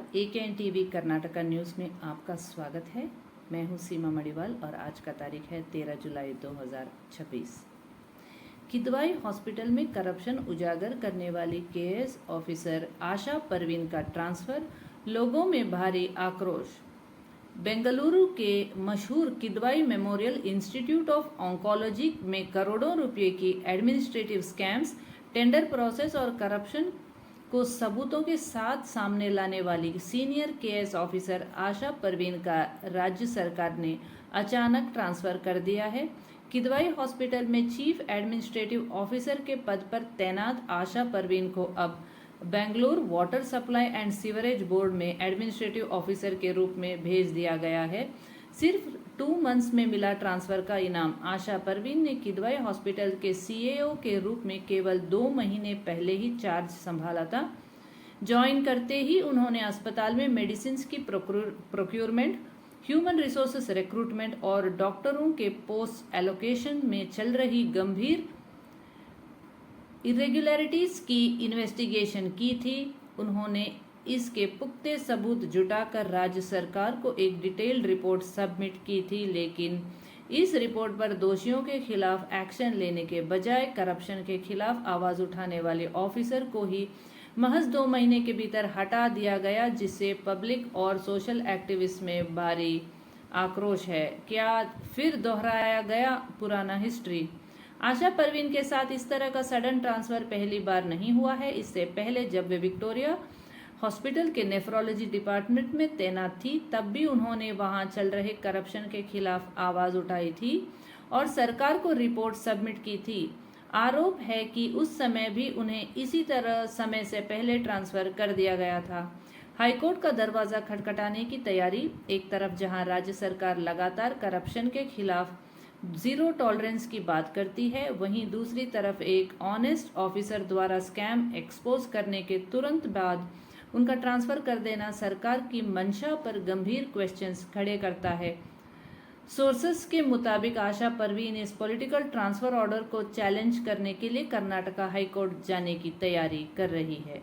AKN TV Karnataka news में आपका स्वागत है। मैं हूं सीमा मणिवाल और आज का तारीख है 13 जुलाई 2026। किदवाई हॉस्पिटल में करप्शन उजागर करने वाली KS ऑफिसर आशा परवीन का ट्रांसफर, लोगों में भारी आक्रोश। बेंगलुरु के मशहूर Kidwai memorial institute of oncology में करोड़ों रुपए की एडमिनिस्ट्रेटिव स्कैम्स, टेंडर प्रोसेस और करप्शन को सबूतों के साथ सामने लाने वाली सीनियर KS ऑफिसर आशा परवीन का राज्य सरकार ने अचानक ट्रांसफर कर दिया है। किदवाई हॉस्पिटल में चीफ एडमिनिस्ट्रेटिव ऑफिसर के पद पर तैनात आशा परवीन को अब Bengaluru water supply and sewerage board में एडमिनिस्ट्रेटिव ऑफिसर के रूप में भेज दिया गया है। सिर्फ 2 मंथ्स में मिला ट्रांसफर का इनाम। आशा परवीन ने किदवाई हॉस्पिटल के CAO के रूप में केवल 2 महीने पहले ही चार्ज संभाला था। ज्वाइन करते ही उन्होंने अस्पताल में मेडिसिन की प्रोक्योरमेंट, ह्यूमन रिसोर्सेस रिक्रूटमेंट और डॉक्टरों के पोस्ट एलोकेशन में चल रही गंभीर इरेगुलरिटीज की इन्वेस्टिगेशन की थी। उन्होंने इसके पुख्ते सबूत जुटाकर राज्य सरकार को एक डिटेल्ड रिपोर्ट सबमिट की थी, लेकिन इस रिपोर्ट पर दोषियों के खिलाफ एक्शन लेने के बजाय करप्शन के खिलाफ आवाज उठाने वाले ऑफिसर को ही महज 2 महीने के भीतर हटा दिया गया, जिससे पब्लिक और सोशल एक्टिविस्ट में भारी आक्रोश है। क्या फिर दोहराया गया पुराना हिस्ट्री? आशा परवीन के साथ इस तरह का सडन ट्रांसफर पहली बार नहीं हुआ है। इससे पहले जब वे विक्टोरिया हॉस्पिटल के नेफ्रोलॉजी डिपार्टमेंट में तैनात थी, तब भी उन्होंने वहां चल रहे करप्शन के खिलाफ आवाज उठाई थी और सरकार को रिपोर्ट सबमिट की थी। आरोप है कि उस समय भी उन्हें इसी तरह समय से पहले ट्रांसफर कर दिया गया था। हाईकोर्ट का दरवाजा खटखटाने की तैयारी। एक तरफ जहां राज्य सरकार लगातार करप्शन के खिलाफ जीरो टॉलरेंस की बात करती है, वहीं दूसरी तरफ एक ऑनेस्ट ऑफिसर द्वारा स्कैम एक्सपोज करने के तुरंत बाद उनका ट्रांसफर कर देना सरकार की मंशा पर गंभीर क्वेश्चंस खड़े करता है। सोर्सेस के मुताबिक आशा परवीन इस पॉलिटिकल ट्रांसफर ऑर्डर को चैलेंज करने के लिए कर्नाटका हाईकोर्ट जाने की तैयारी कर रही है।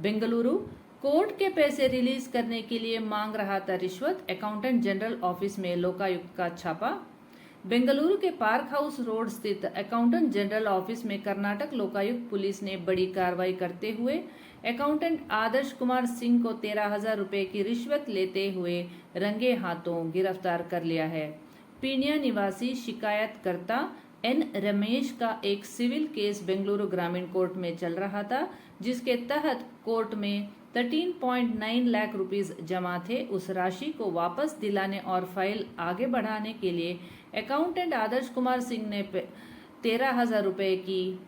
बेंगलुरु कोर्ट के पैसे रिलीज करने के लिए मांग रहा था रिश्वत, अकाउंटेंट जनरल ऑफिस में लोकायुक्त का छापा। बेंगलुरु के पार्क हाउस रोड स्थित अकाउंटेंट जनरल ऑफिस में कर्नाटक लोकायुक्त पुलिस ने बड़ी कार्रवाई करते हुए अकाउंटेंट आदर्श कुमार सिंह को 13,000 रुपए की रिश्वत लेते हुए रंगे हाथों गिरफ्तार कर लिया है। पीनिया निवासी शिकायतकर्ता N रमेश का एक सिविल केस बेंगलुरु ग्रामीण कोर्ट में चल रहा था, जिसके तहत कोर्ट में 13.9 लाख रुपीस जमा थे। उस राशि को वापस दिलाने और फाइल आगे बढ़ाने के लिए अकाउंटेंट आदर्श कुमार सिंह ने 13,000 रुपए की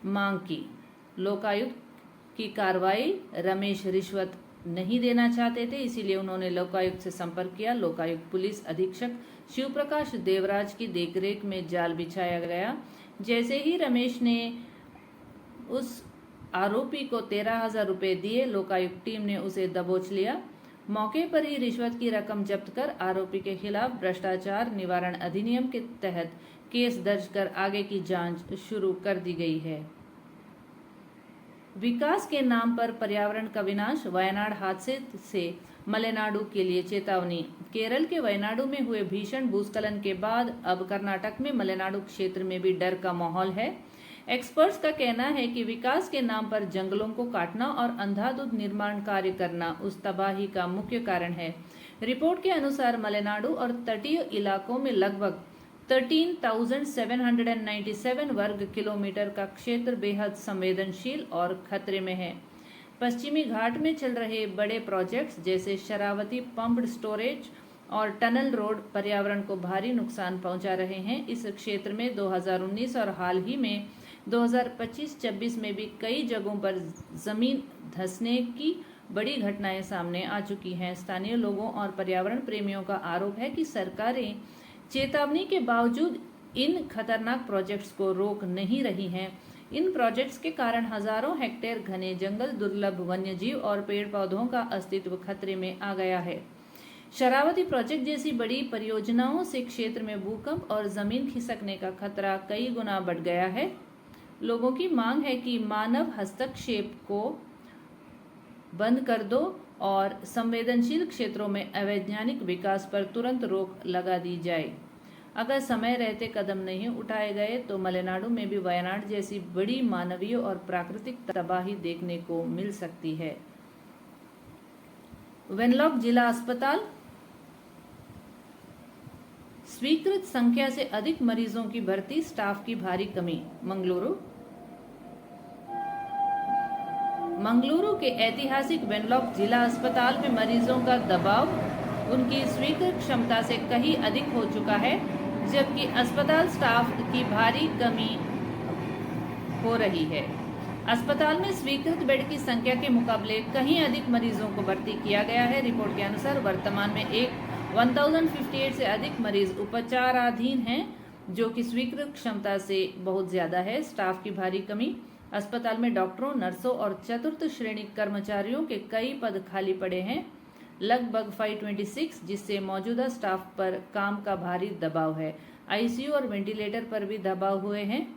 मांग की। लोकायुक्त की कार्रवाई। रमेश रिश्वत नहीं देना चाहते थे, इसीलिए उन्होंने लोकायुक्त से संपर्क किया। लोकायुक्त पुलिस अधीक्षक शिव प्रकाश देवराज की देखरेख में जाल बिछाया गया। जैसे ही रमेश ने उस आरोपी को 13,000 रुपए दिए, लोकायुक्त टीम ने उसे दबोच लिया। मौके पर ही रिश्वत की रकम जब्त कर आरोपी के खिलाफ भ्रष्टाचार निवारण अधिनियम के तहत केस दर्ज कर आगे की जांच शुरू कर दी गई है। विकास के नाम पर पर्यावरण का विनाश। वायनाड हादसे से मलेनाडु के लिए चेतावनी। केरल के वायनाडु में हुए भीषण भूस्खलन के बाद अब कर्नाटक में मलेनाडु क्षेत्र में भी डर का माहौल है। एक्सपर्ट्स का कहना है कि विकास के नाम पर जंगलों को काटना और अंधाधुंध निर्माण कार्य करना उस तबाही का मुख्य कारण है। रिपोर्ट के अनुसार मलेनाडु और तटीय इलाकों में लगभग 13,797 वर्ग किलोमीटर का क्षेत्र बेहद संवेदनशील और खतरे में है। पश्चिमी घाट में चल रहे बड़े प्रोजेक्ट्स जैसे शरावती पंप्ड स्टोरेज और टनल रोड पर्यावरण को भारी नुकसान पहुंचा रहे हैं। इस क्षेत्र में 2019 और हाल ही में 2025-26 में भी कई जगहों पर जमीन धंसने की बड़ी घटनाएं सामने आ चुकी हैं। स्थानीय लोगों और पर्यावरण प्रेमियों का आरोप है कि सरकारें चेतावनी के बावजूद इन खतरनाक प्रोजेक्ट्स को रोक नहीं रही हैं। इन प्रोजेक्ट्स के कारण हजारों हेक्टेयर घने जंगल, दुर्लभ वन्यजीव और पेड़ पौधों का अस्तित्व खतरे में आ गया है। शरावती प्रोजेक्ट जैसी बड़ी परियोजनाओं से क्षेत्र में भूकंप और जमीन खिसकने का खतरा कई गुना बढ़ गया है। लोगों की मांग है कि मानव हस्तक्षेप को बंद कर दो और संवेदनशील क्षेत्रों में अवैज्ञानिक विकास पर तुरंत रोक लगा दी जाए। अगर समय रहते कदम नहीं उठाए गए तो मलेनाडु में भी वायनाड जैसी बड़ी मानवीय और प्राकृतिक तबाही देखने को मिल सकती है। वेनलॉक जिला अस्पताल, स्वीकृत संख्या से अधिक मरीजों की भर्ती, स्टाफ की भारी कमी। मंगलुरु के ऐतिहासिक वेनलॉक जिला अस्पताल में मरीजों का दबाव उनकी स्वीकृत क्षमता से कहीं अधिक हो चुका है, जबकि अस्पताल स्टाफ की भारी कमी हो रही है। अस्पताल में स्वीकृत बेड की संख्या के मुकाबले कहीं अधिक मरीजों को भर्ती किया गया है। रिपोर्ट के अनुसार वर्तमान में 1058 से अधिक मरीज उपचाराधीन हैं, जो कि स्वीकृत क्षमता से बहुत ज्यादा है। स्टाफ की भारी कमी, अस्पताल में डॉक्टरों, नर्सों और चतुर्थ श्रेणी कर्मचारियों के कई पद खाली पड़े हैं, लगभग 526, जिससे मौजूदा स्टाफ पर काम का भारी दबाव है। आईसीयू और वेंटिलेटर पर भी दबाव हुए हैं,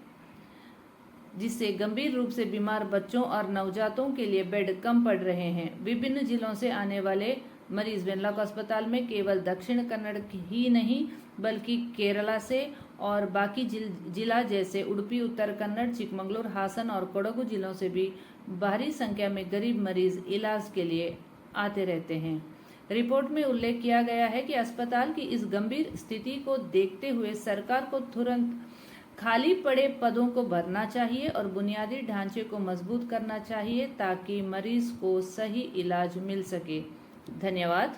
जिससे गंभीर रूप से बीमार बच्चों और नवजातों के लिए बेड कम पड़ रहे हैं। विभिन्न जिलों से आने वाले मरीज वेनलॉक अस्पताल में केवल दक्षिण कन्नड़ ही नहीं बल्कि केरला से और बाकी जिला जैसे उडुपी, उत्तर कन्नड़, चिकमंगलूर, हासन और कोडगु जिलों से भी भारी संख्या में गरीब मरीज इलाज के लिए आते रहते हैं। रिपोर्ट में उल्लेख किया गया है कि अस्पताल की इस गंभीर स्थिति को देखते हुए सरकार को तुरंत खाली पड़े पदों को भरना चाहिए और बुनियादी ढांचे को मजबूत करना चाहिए ताकि मरीज को सही इलाज मिल सके। धन्यवाद।